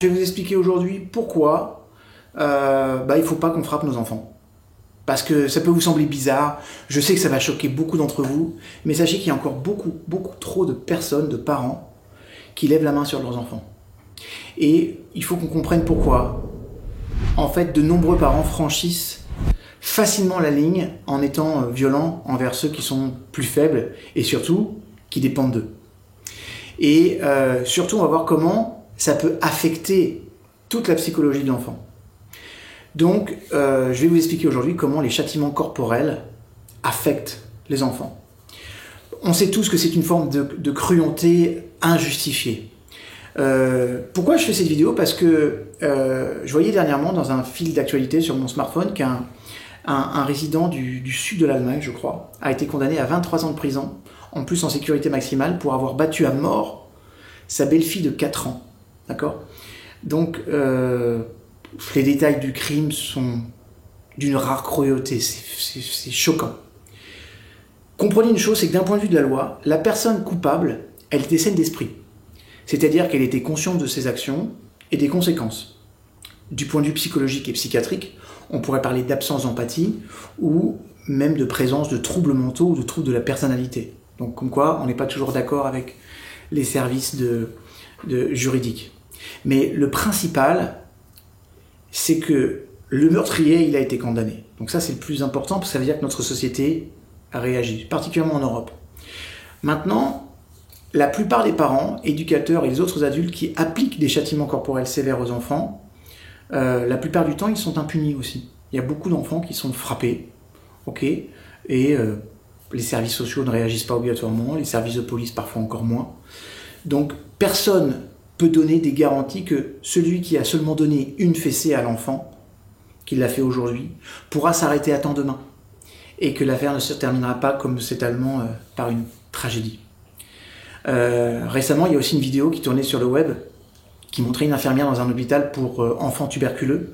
Je vais vous expliquer aujourd'hui pourquoi il ne faut pas qu'on frappe nos enfants. Parce que ça peut vous sembler bizarre, je sais que ça va choquer beaucoup d'entre vous, mais sachez qu'il y a encore beaucoup trop de personnes, de parents, qui lèvent la main sur leurs enfants. Et il faut qu'on comprenne pourquoi. En fait, de nombreux parents franchissent facilement la ligne en étant violents envers ceux qui sont plus faibles et surtout qui dépendent d'eux. Et surtout, on va voir comment ça peut affecter toute la psychologie de l'enfant. Donc, je vais vous expliquer aujourd'hui comment les châtiments corporels affectent les enfants. On sait tous que c'est une forme de cruauté injustifiée. Pourquoi je fais cette vidéo? Parce que je voyais dernièrement dans un fil d'actualité sur mon smartphone qu'un résident du sud de l'Allemagne, je crois, a été condamné à 23 ans de prison, en plus en sécurité maximale, pour avoir battu à mort sa belle-fille de 4 ans. D'accord? Donc, les détails du crime sont d'une rare cruauté, c'est choquant. Comprenez une chose, c'est que d'un point de vue de la loi, la personne coupable, elle était saine d'esprit. C'est-à-dire qu'elle était consciente de ses actions et des conséquences. Du point de vue psychologique et psychiatrique, on pourrait parler d'absence d'empathie ou même de présence de troubles mentaux ou de troubles de la personnalité. Donc comme quoi, on n'est pas toujours d'accord avec les services juridiques. Mais le principal, c'est que le meurtrier, il a été condamné. Donc ça, c'est le plus important, parce que ça veut dire que notre société a réagi, particulièrement en Europe. Maintenant, la plupart des parents, éducateurs et les autres adultes qui appliquent des châtiments corporels sévères aux enfants, la plupart du temps, ils sont impunis aussi. Il y a beaucoup d'enfants qui sont frappés, ok, et les services sociaux ne réagissent pas obligatoirement, les services de police parfois encore moins. Donc, personne peut donner des garanties que celui qui a seulement donné une fessée à l'enfant, qui l'a fait aujourd'hui, pourra s'arrêter à temps demain, et que l'affaire ne se terminera pas comme cet Allemand par une tragédie. Récemment, il y a aussi une vidéo qui tournait sur le web qui montrait une infirmière dans un hôpital pour enfants tuberculeux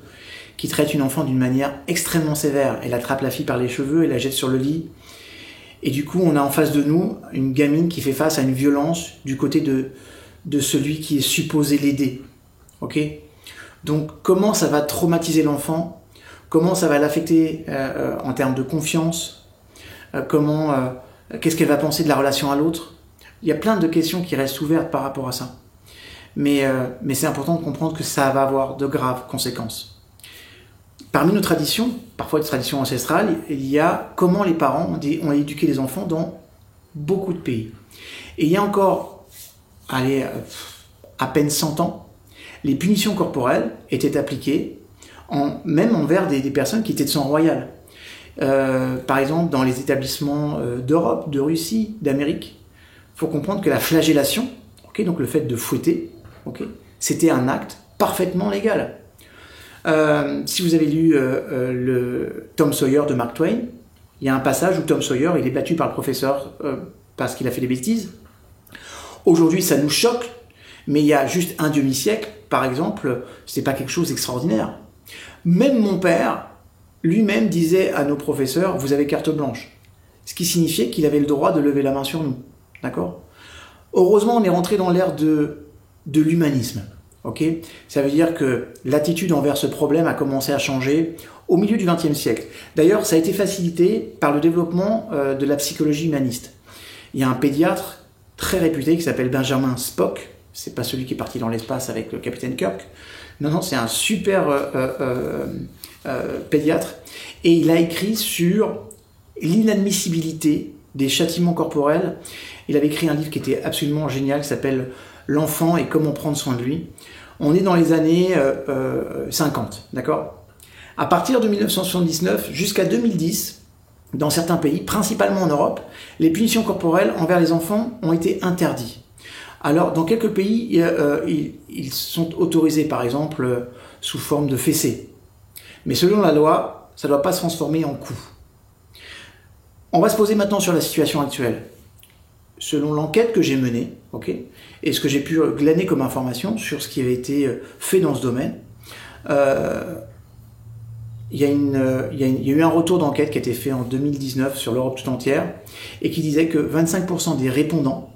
qui traite une enfant d'une manière extrêmement sévère. Elle attrape la fille par les cheveux et la jette sur le lit. Et du coup, on a en face de nous une gamine qui fait face à une violence du côté de celui qui est supposé l'aider. Ok ? Donc, comment ça va traumatiser l'enfant? Comment ça va l'affecter en termes de confiance? Qu'est-ce qu'elle va penser de la relation à l'autre? Il y a plein de questions qui restent ouvertes par rapport à ça. Mais c'est important de comprendre que ça va avoir de graves conséquences. Parmi nos traditions, parfois des traditions ancestrales, il y a comment les parents ont éduqué les enfants dans beaucoup de pays. Et il y a encore, à peine 100 ans, les punitions corporelles étaient appliquées même envers des personnes qui étaient de sang royal. Par exemple, dans les établissements d'Europe, de Russie, d'Amérique, il faut comprendre que la flagellation, donc le fait de fouetter, c'était un acte parfaitement légal. Si vous avez lu le Tom Sawyer de Mark Twain, il y a un passage où Tom Sawyer il est battu par le professeur parce qu'il a fait des bêtises. Aujourd'hui, ça nous choque, mais il y a juste un demi-siècle, par exemple, c'est pas quelque chose d'extraordinaire. Même mon père, lui-même, disait à nos professeurs, vous avez carte blanche. Ce qui signifiait qu'il avait le droit de lever la main sur nous. D'accord ? Heureusement, on est rentré dans l'ère de l'humanisme. Okay, ça veut dire que l'attitude envers ce problème a commencé à changer au milieu du XXe siècle. D'ailleurs, ça a été facilité par le développement de la psychologie humaniste. Il y a un pédiatre très réputé qui s'appelle Benjamin Spock. C'est pas celui qui est parti dans l'espace avec le capitaine Kirk. Non, c'est un super pédiatre. Et il a écrit sur l'inadmissibilité des châtiments corporels. Il avait écrit un livre qui était absolument génial, qui s'appelle L'enfant et comment prendre soin de lui. On est dans les années 50, d'accord ? À partir de 1979 jusqu'à 2010, dans certains pays, principalement en Europe, les punitions corporelles envers les enfants ont été interdites. Alors, dans quelques pays, ils sont autorisés, par exemple, sous forme de fessées. Mais selon la loi, ça ne doit pas se transformer en coups. On va se poser maintenant sur la situation actuelle. Selon l'enquête que j'ai menée, et ce que j'ai pu glaner comme information sur ce qui avait été fait dans ce domaine, il y a eu un retour d'enquête qui a été fait en 2019 sur l'Europe tout entière, et qui disait que 25% des répondants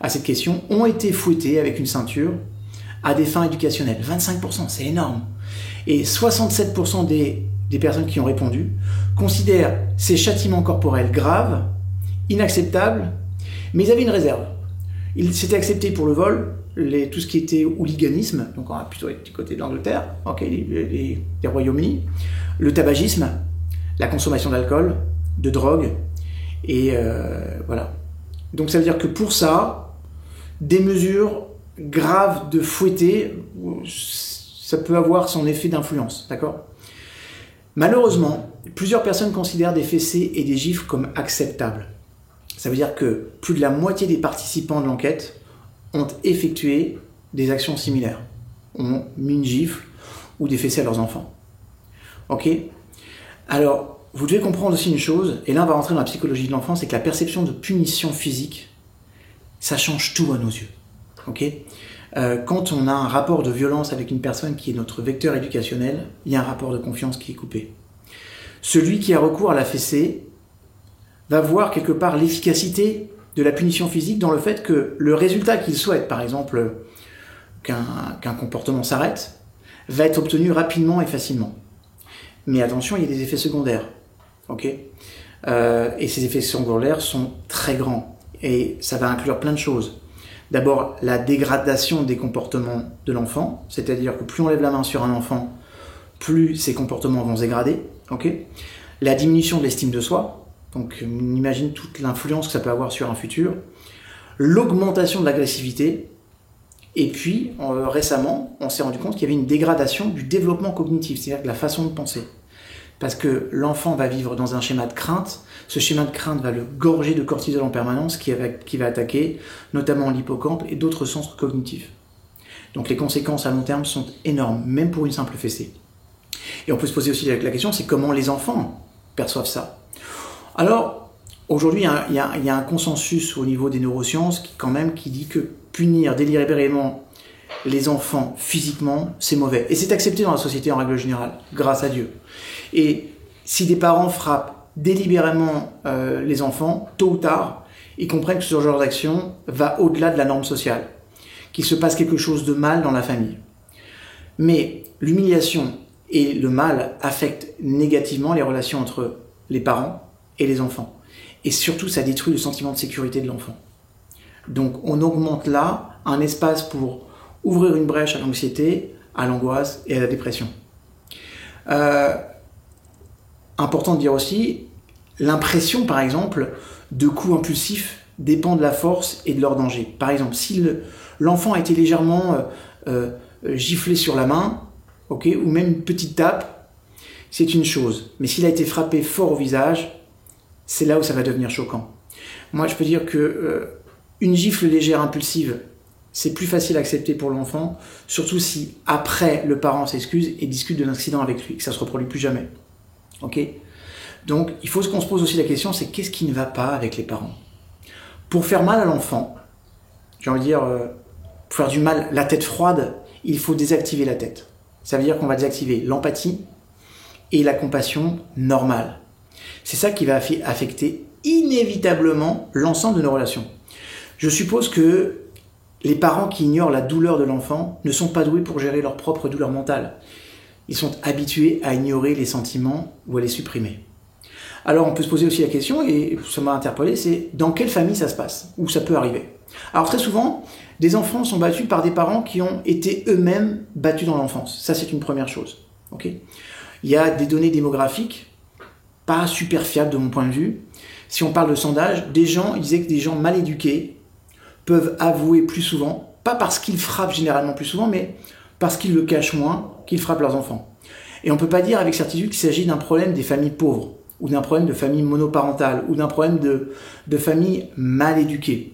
à cette question ont été fouettés avec une ceinture à des fins éducationnelles. 25%, c'est énorme. Et 67% des personnes qui ont répondu considèrent ces châtiments corporels graves, inacceptables, mais ils avaient une réserve. C'était accepté pour le vol, tout ce qui était hooliganisme, donc on va plutôt être du côté de l'Angleterre, les Royaumes-Unis, le tabagisme, la consommation d'alcool, de drogue, et voilà. Donc ça veut dire que pour ça, des mesures graves de fouetter, ça peut avoir son effet d'influence, d'accord ? Malheureusement, plusieurs personnes considèrent des fessées et des gifles comme acceptables. Ça veut dire que plus de la moitié des participants de l'enquête ont effectué des actions similaires, ont mis une gifle ou des fessées à leurs enfants. Ok ? Alors, vous devez comprendre aussi une chose, et là on va rentrer dans la psychologie de l'enfant, c'est que la perception de punition physique, ça change tout à nos yeux. Ok ? Quand on a un rapport de violence avec une personne qui est notre vecteur éducationnel, il y a un rapport de confiance qui est coupé. Celui qui a recours à la fessée va voir quelque part l'efficacité de la punition physique dans le fait que le résultat qu'il souhaite, par exemple qu'un comportement s'arrête, va être obtenu rapidement et facilement. Mais attention, il y a des effets secondaires. Okay ? Et ces effets secondaires sont très grands. Et ça va inclure plein de choses. D'abord, la dégradation des comportements de l'enfant, c'est-à-dire que plus on lève la main sur un enfant, plus ses comportements vont se dégrader. Okay ? La diminution de l'estime de soi, donc on imagine toute l'influence que ça peut avoir sur un futur. L'augmentation de l'agressivité. Et puis, récemment, on s'est rendu compte qu'il y avait une dégradation du développement cognitif, c'est-à-dire de la façon de penser. Parce que l'enfant va vivre dans un schéma de crainte, ce schéma de crainte va le gorger de cortisol en permanence qui va attaquer notamment l'hippocampe et d'autres centres cognitifs. Donc les conséquences à long terme sont énormes, même pour une simple fessée. Et on peut se poser aussi la question, c'est comment les enfants perçoivent ça. Alors, aujourd'hui, il y a un consensus au niveau des neurosciences qui dit que punir délibérément les enfants physiquement, c'est mauvais. Et c'est accepté dans la société en règle générale, grâce à Dieu. Et si des parents frappent délibérément les enfants, tôt ou tard, ils comprennent que ce genre d'action va au-delà de la norme sociale, qu'il se passe quelque chose de mal dans la famille. Mais l'humiliation et le mal affectent négativement les relations entre les parents et les enfants. Et surtout, ça détruit le sentiment de sécurité de l'enfant. Donc on augmente là un espace pour ouvrir une brèche à l'anxiété, à l'angoisse et à la dépression. Important de dire aussi, l'impression par exemple de coups impulsifs dépend de la force et de leur danger. Par exemple, si l'enfant a été légèrement giflé sur la main, okay, ou même une petite tape, c'est une chose. Mais s'il a été frappé fort au visage, c'est là où ça va devenir choquant. Moi je peux dire que une gifle légère impulsive, c'est plus facile à accepter pour l'enfant, surtout si après le parent s'excuse et discute de l'incident avec lui, que ça ne se reproduit plus jamais. Okay ? Donc il faut qu'on se pose aussi la question, c'est qu'est-ce qui ne va pas avec les parents ? Pour faire mal à l'enfant, j'ai envie de dire, pour faire du mal, la tête froide, il faut désactiver la tête. Ça veut dire qu'on va désactiver l'empathie et la compassion normale. C'est ça qui va affecter inévitablement l'ensemble de nos relations. Je suppose que les parents qui ignorent la douleur de l'enfant ne sont pas doués pour gérer leur propre douleur mentale. Ils sont habitués à ignorer les sentiments ou à les supprimer. Alors on peut se poser aussi la question, et ça m'a interpellé, c'est dans quelle famille ça se passe, où ça peut arriver. Alors très souvent, des enfants sont battus par des parents qui ont été eux-mêmes battus dans l'enfance. Ça c'est une première chose. Okay ? Il y a des données démographiques, pas super fiables de mon point de vue. Si on parle de sondage, ils disaient que des gens mal éduqués peuvent avouer plus souvent, pas parce qu'ils frappent généralement plus souvent, mais parce qu'ils le cachent moins, qu'ils frappent leurs enfants. Et on ne peut pas dire avec certitude qu'il s'agit d'un problème des familles pauvres, ou d'un problème de famille monoparentale, ou d'un problème de famille mal éduquée.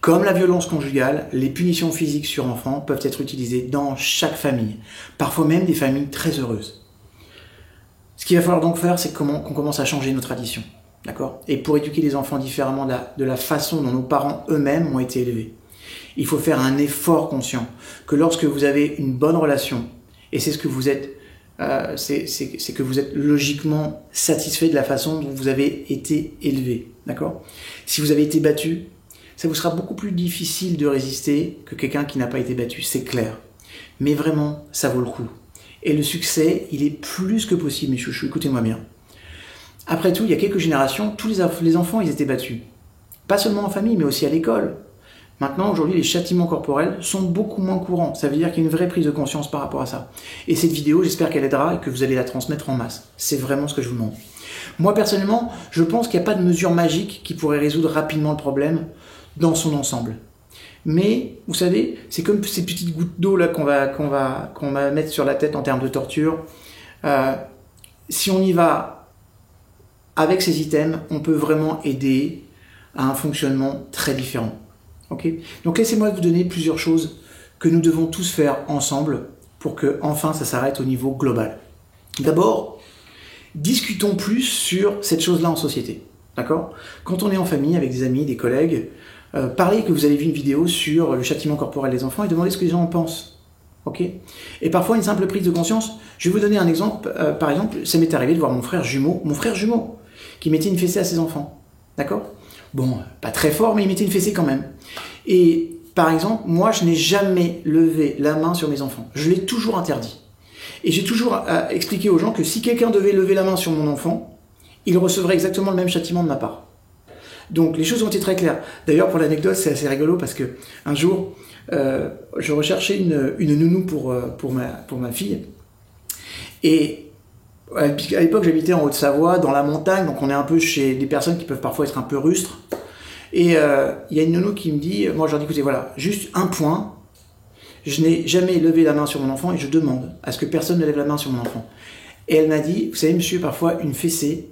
Comme la violence conjugale, les punitions physiques sur enfants peuvent être utilisées dans chaque famille, parfois même des familles très heureuses. Ce qu'il va falloir donc faire, c'est qu'on commence à changer nos traditions. D'accord ? Et pour éduquer les enfants différemment de la façon dont nos parents eux-mêmes ont été élevés. Il faut faire un effort conscient que lorsque vous avez une bonne relation, et c'est ce que vous êtes, c'est que vous êtes logiquement satisfait de la façon dont vous avez été élevé. D'accord ? Si vous avez été battu, ça vous sera beaucoup plus difficile de résister que quelqu'un qui n'a pas été battu, c'est clair. Mais vraiment, ça vaut le coup. Et le succès, il est plus que possible, mes chouchous, écoutez-moi bien. Après tout, il y a quelques générations, tous les enfants, ils étaient battus. Pas seulement en famille, mais aussi à l'école. Maintenant, aujourd'hui, les châtiments corporels sont beaucoup moins courants. Ça veut dire qu'il y a une vraie prise de conscience par rapport à ça. Et cette vidéo, j'espère qu'elle aidera et que vous allez la transmettre en masse. C'est vraiment ce que je vous demande. Moi, personnellement, je pense qu'il n'y a pas de mesure magique qui pourrait résoudre rapidement le problème dans son ensemble. Mais, vous savez, c'est comme ces petites gouttes d'eau là qu'on va mettre sur la tête en termes de torture. Si on y va avec ces items, on peut vraiment aider à un fonctionnement très différent. Okay. Donc laissez-moi vous donner plusieurs choses que nous devons tous faire ensemble pour que enfin ça s'arrête au niveau global. D'abord, discutons plus sur cette chose-là en société. D'accord ? Quand on est en famille avec des amis, des collègues, parlez que vous avez vu une vidéo sur le châtiment corporel des enfants et demandez ce que les gens en pensent. Okay ? Et parfois une simple prise de conscience. Je vais vous donner un exemple. Par exemple, ça m'est arrivé de voir mon frère jumeau, qui mettait une fessée à ses enfants. D'accord ? Bon, pas très fort, mais il mettait une fessée quand même. Et par exemple, moi, je n'ai jamais levé la main sur mes enfants. Je l'ai toujours interdit. Et j'ai toujours expliqué aux gens que si quelqu'un devait lever la main sur mon enfant, il recevrait exactement le même châtiment de ma part. Donc les choses ont été très claires. D'ailleurs, pour l'anecdote, c'est assez rigolo parce que un jour, je recherchais une nounou pour ma fille. Et à l'époque, j'habitais en Haute-Savoie, dans la montagne, donc on est un peu chez des personnes qui peuvent parfois être un peu rustres. Et il y a une nounou qui me dit, moi je leur dis, écoutez, voilà, juste un point, je n'ai jamais levé la main sur mon enfant et je demande à ce que personne ne lève la main sur mon enfant. Et elle m'a dit, vous savez monsieur, parfois une fessée,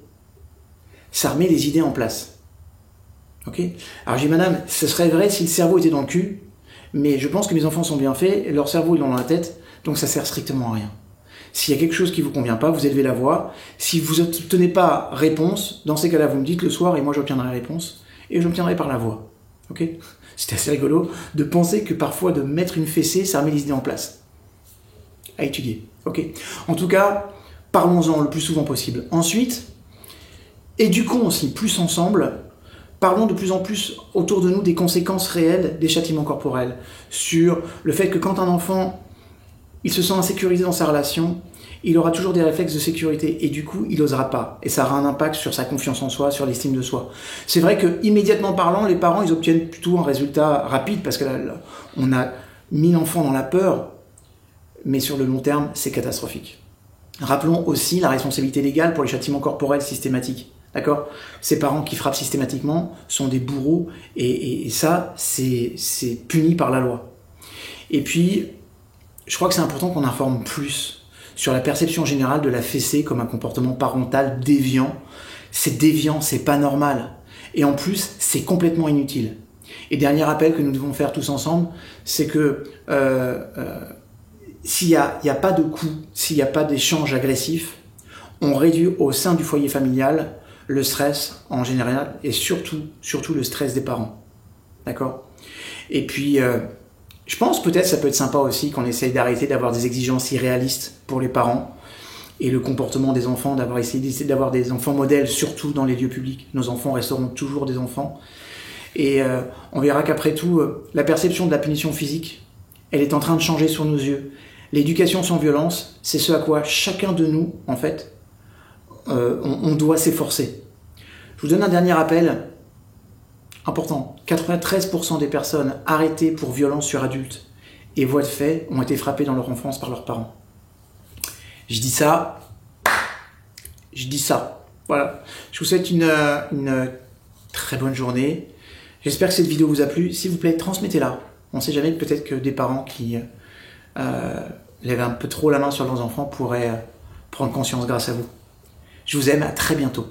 ça remet les idées en place. Ok ? Alors j'ai dit, madame, ce serait vrai si le cerveau était dans le cul, mais je pense que mes enfants sont bien faits, et leur cerveau est dans la tête, donc ça sert strictement à rien. S'il y a quelque chose qui ne vous convient pas, vous élevez la voix. Si vous n'obtenez pas réponse, dans ces cas-là, vous me dites le soir et moi j'obtiendrai la réponse. Et j'obtiendrai par la voix. Ok ? C'était assez rigolo de penser que parfois de mettre une fessée, ça remet les idées en place. À étudier. Ok ? En tout cas, parlons-en le plus souvent possible. Ensuite, éduquons aussi plus ensemble. Parlons de plus en plus autour de nous des conséquences réelles des châtiments corporels. Sur le fait que quand un enfant il se sent insécurisé dans sa relation, il aura toujours des réflexes de sécurité et du coup, il n'osera pas. Et ça aura un impact sur sa confiance en soi, sur l'estime de soi. C'est vrai que immédiatement parlant, les parents, ils obtiennent plutôt un résultat rapide parce que là, on a mis l'enfant dans la peur, mais sur le long terme, c'est catastrophique. Rappelons aussi la responsabilité légale pour les châtiments corporels systématiques. D'accord ? Ces parents qui frappent systématiquement sont des bourreaux et ça, c'est puni par la loi. Et puis, je crois que c'est important qu'on informe plus sur la perception générale de la fessée comme un comportement parental déviant. C'est déviant, c'est pas normal. Et en plus, c'est complètement inutile. Et dernier appel que nous devons faire tous ensemble, c'est que s'il y a pas de coups, s'il n'y a pas d'échange agressif, on réduit au sein du foyer familial le stress en général et surtout le stress des parents. D'accord ? Et puis, je pense peut-être ça peut être sympa aussi qu'on essaye d'arrêter d'avoir des exigences irréalistes pour les parents et le comportement des enfants, d'essayer d'avoir des enfants modèles, surtout dans les lieux publics. Nos enfants resteront toujours des enfants. Et on verra qu'après tout, la perception de la punition physique, elle est en train de changer sur nos yeux. L'éducation sans violence, c'est ce à quoi chacun de nous, en fait, on doit s'efforcer. Je vous donne un dernier appel important. 93% des personnes arrêtées pour violence sur adultes et voies de fait ont été frappées dans leur enfance par leurs parents. Je dis ça. Voilà. Je vous souhaite une très bonne journée. J'espère que cette vidéo vous a plu. S'il vous plaît, transmettez-la. On ne sait jamais, peut-être que des parents qui lèvent un peu trop la main sur leurs enfants pourraient prendre conscience grâce à vous. Je vous aime, à très bientôt.